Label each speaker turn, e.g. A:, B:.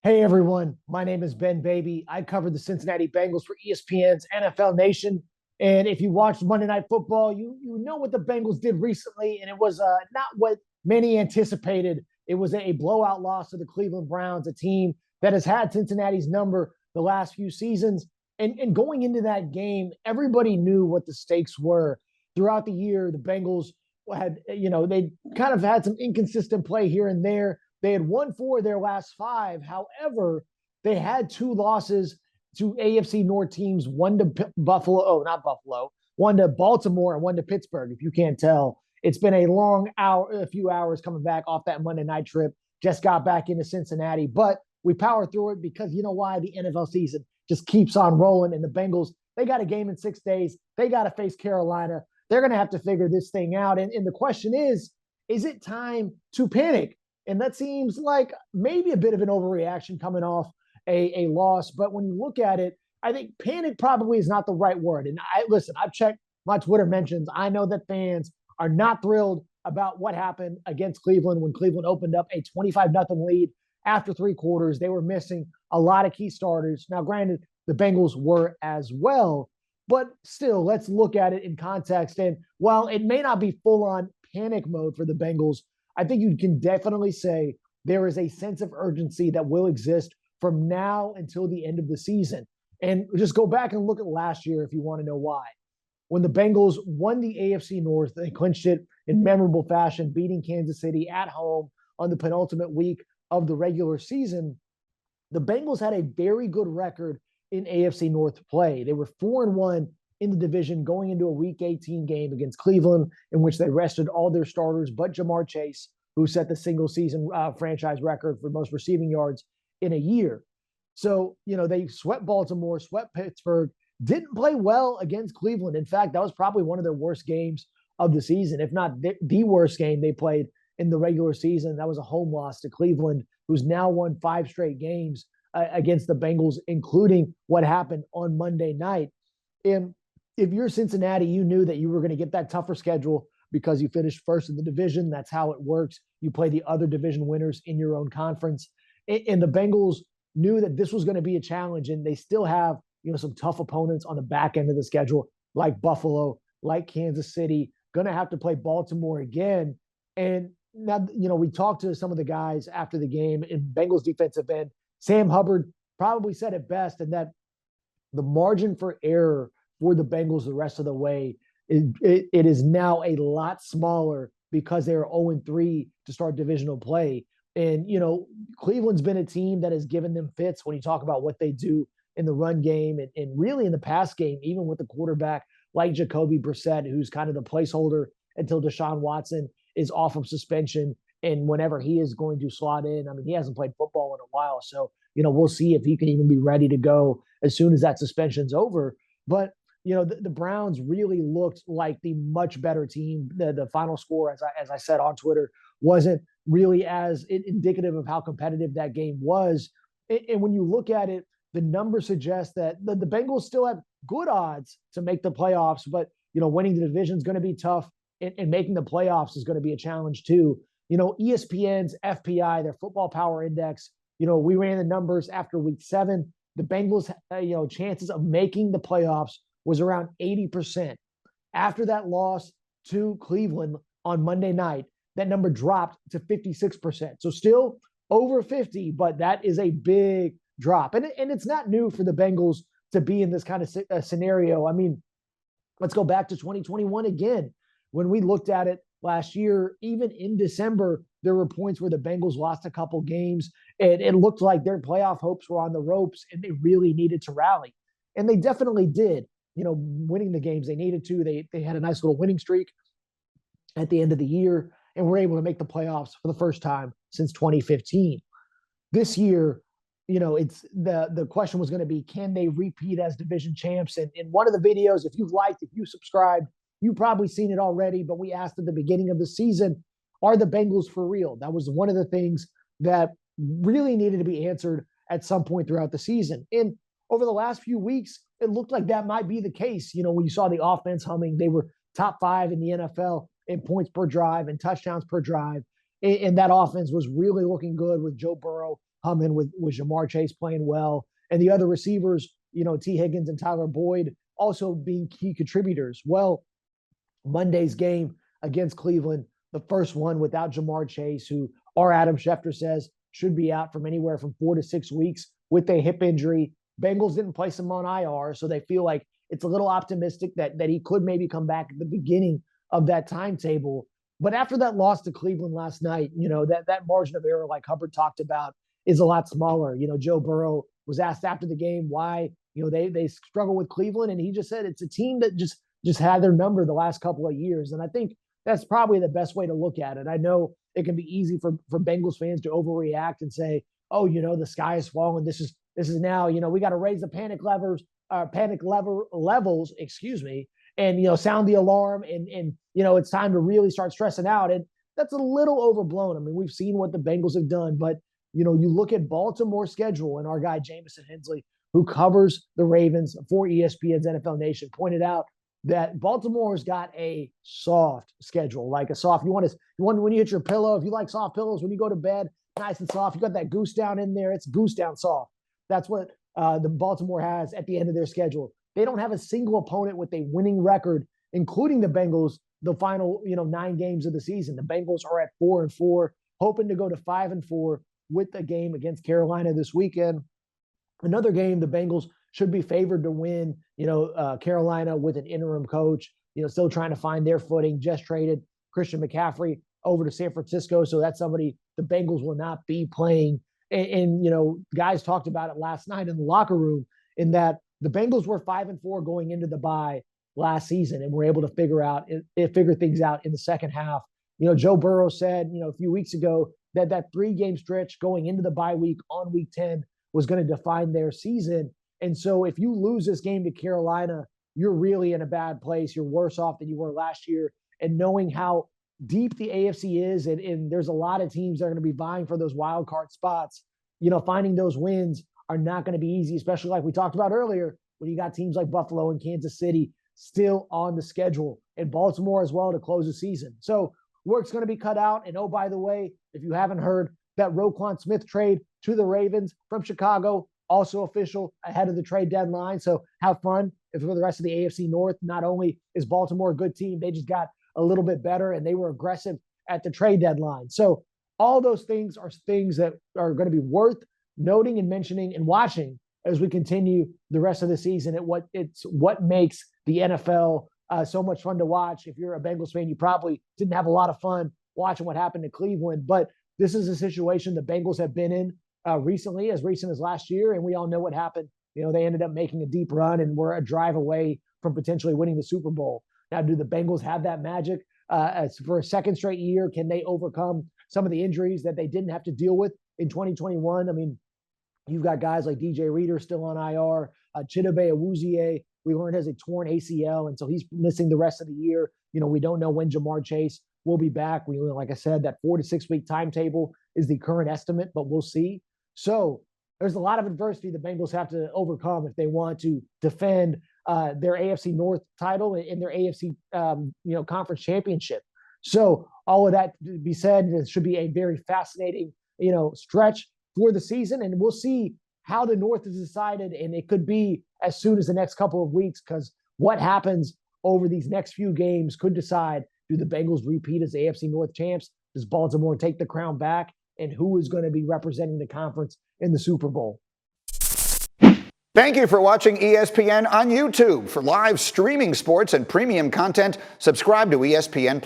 A: Hey everyone, my name is Ben Baby. I cover the Cincinnati Bengals for ESPN's NFL Nation. And if you watched Monday Night Football, you know what the Bengals did recently, and it was not what many anticipated. It was a blowout loss to the Cleveland Browns, a team that has had Cincinnati's number the last few seasons. And going into that game, everybody knew what the stakes were. Throughout the year, the Bengals had, they kind of had some inconsistent play here and there. They had won four of their last five. However, they had two losses to AFC North teams, one to Buffalo, not Buffalo, one to Baltimore and one to Pittsburgh. If you can't tell, it's been a few hours coming back off that Monday night trip. Just got back into Cincinnati, but we power through it because you know why? The NFL season just keeps on rolling, and the Bengals, they got a game in 6 days. They got to face Carolina. They're going to have to figure this thing out. And the question is it time to panic? And that seems like maybe a bit of an overreaction coming off a loss. But when you look at it, I think panic probably is not the right word. And I've checked my Twitter mentions. I know that fans are not thrilled about what happened against Cleveland when Cleveland opened up a 25-0 lead after three quarters. They were missing a lot of key starters. Now, granted, the Bengals were as well, but still, let's look at it in context. And while it may not be full on panic mode for the Bengals, I think you can definitely say there is a sense of urgency that will exist from now until the end of the season. And just go back and look at last year if you want to know why. When the Bengals won the AFC North, they clinched it in memorable fashion, beating Kansas City at home on the penultimate week of the regular season. The Bengals had a very good record in AFC North play. They were 4-1 in the division going into a Week 18 game against Cleveland, in which they rested all their starters but Jamar Chase, who set the single-season franchise record for most receiving yards in a year. So, they swept Baltimore, swept Pittsburgh, didn't play well against Cleveland. In fact, that was probably one of their worst games of the season, if not the worst game they played in the regular season. That was a home loss to Cleveland, who's now won 5 straight games against the Bengals, including what happened on Monday night. And if you're Cincinnati, you knew that you were going to get that tougher schedule because you finished first in the division. That's how it works. You play the other division winners in your own conference. And the Bengals knew that this was going to be a challenge, and they still have, some tough opponents on the back end of the schedule, like Buffalo, like Kansas City, going to have to play Baltimore again. And now, we talked to some of the guys after the game in Bengals defensive end. Sam Hubbard probably said it best, and that the margin for error for the Bengals the rest of the way, it is now a lot smaller because they're 0-3 to start divisional play. And, Cleveland's been a team that has given them fits when you talk about what they do in the run game and really in the pass game, even with the quarterback like Jacoby Brissett, who's kind of the placeholder until Deshaun Watson is off of suspension. And whenever he is going to slot in, I mean, he hasn't played football in a while. So, we'll see if he can even be ready to go as soon as that suspension's over. But, the Browns really looked like the much better team. The final score, as I said on Twitter, wasn't really as indicative of how competitive that game was. And when you look at it, the numbers suggest that the Bengals still have good odds to make the playoffs, but, winning the division is going to be tough, and making the playoffs is going to be a challenge too. ESPN's FPI, their Football Power Index, we ran the numbers after week 7. The Bengals, chances of making the playoffs was around 80%. After that loss to Cleveland on Monday night, that number dropped to 56%. So still over 50, but that is a big drop. And it's not new for the Bengals to be in this kind of scenario. I mean, let's go back to 2021 again. When we looked at it last year, even in December, there were points where the Bengals lost a couple games, and it looked like their playoff hopes were on the ropes, and they really needed to rally. And they definitely did, winning the games they needed to. They had a nice little winning streak at the end of the year, and were able to make the playoffs for the first time since 2015. This year, it's the question was going to be, can they repeat as division champs? And in one of the videos, if you subscribed, you've probably seen it already, but we asked at the beginning of the season, are the Bengals for real? That was one of the things that really needed to be answered at some point throughout the season. And over the last few weeks, it looked like that might be the case. When you saw the offense humming, they were top 5 in the NFL in points per drive and touchdowns per drive. And that offense was really looking good with Joe Burrow humming with Jamar Chase playing well, and the other receivers, T. Higgins and Tyler Boyd also being key contributors. Well, Monday's game against Cleveland, the first one without Jamar Chase, who our Adam Schefter says should be out from anywhere from 4 to 6 weeks with a hip injury. Bengals didn't place him on IR, so they feel like it's a little optimistic that he could maybe come back at the beginning of that timetable. But after that loss to Cleveland last night, that margin of error, like Hubbard talked about, is a lot smaller. Joe Burrow was asked after the game why, they struggle with Cleveland, and he just said it's a team that just had their number the last couple of years. And I think that's probably the best way to look at it. I know it can be easy for Bengals fans to overreact and say, oh, the sky is falling. This is now, we got to raise the panic levels, and, sound the alarm and, it's time to really start stressing out. And that's a little overblown. I mean, we've seen what the Bengals have done, but, you look at Baltimore's schedule, and our guy, Jamison Hensley, who covers the Ravens for ESPN's NFL Nation, pointed out that Baltimore's got a soft schedule, like a soft. You want when you hit your pillow, if you like soft pillows, when you go to bed, nice and soft. You got that goose down in there. It's goose down soft. That's what the Baltimore has at the end of their schedule. They don't have a single opponent with a winning record, including the Bengals, the final 9 games of the season. The Bengals are at 4-4, hoping to go to 5-4 with the game against Carolina this weekend. Another game the Bengals should be favored to win. Carolina with an interim coach, still trying to find their footing. Just traded Christian McCaffrey over to San Francisco, so that's somebody the Bengals will not be playing. And guys talked about it last night in the locker room, in that the Bengals were 5-4 going into the bye last season, and were able to figure things out in the second half. Joe Burrow said, a few weeks ago that 3-game stretch going into the bye week on week 10 was going to define their season. And so if you lose this game to Carolina, you're really in a bad place. You're worse off than you were last year. And knowing how deep the AFC is, and there's a lot of teams that are going to be vying for those wild card spots, finding those wins are not going to be easy, especially like we talked about earlier, when you got teams like Buffalo and Kansas City still on the schedule, and Baltimore as well to close the season. So work's going to be cut out. And oh, by the way, if you haven't heard, that Roquan Smith trade to the Ravens from Chicago, also official ahead of the trade deadline. So have fun for the rest of the AFC North. Not only is Baltimore a good team, they just got a little bit better, and they were aggressive at the trade deadline. So all those things are things that are going to be worth noting and mentioning and watching as we continue the rest of the season. What makes the NFL so much fun to watch. If you're a Bengals fan, you probably didn't have a lot of fun watching what happened to Cleveland, but this is a situation the Bengals have been in recently, as recent as last year, and we all know what happened. They ended up making a deep run and were a drive away from potentially winning the Super Bowl. Now, do the Bengals have that magic for a second straight year? Can they overcome some of the injuries that they didn't have to deal with in 2021? I mean, you've got guys like DJ Reader still on IR, Chidobe Awuzie, we learned has a torn ACL, and so he's missing the rest of the year. We don't know when Jamar Chase will be back. Like I said, that 4 to 6 week timetable is the current estimate, but we'll see. So there's a lot of adversity the Bengals have to overcome if they want to defend their AFC North title and their AFC conference championship. So all of that to be said, it should be a very fascinating stretch for the season, and we'll see how the North is decided, and it could be as soon as the next couple of weeks, because what happens over these next few games could decide, do the Bengals repeat as AFC North champs? Does Baltimore take the crown back? And who is going to be representing the conference in the Super Bowl?
B: Thank you for watching ESPN on YouTube. For live streaming sports and premium content, subscribe to ESPN+.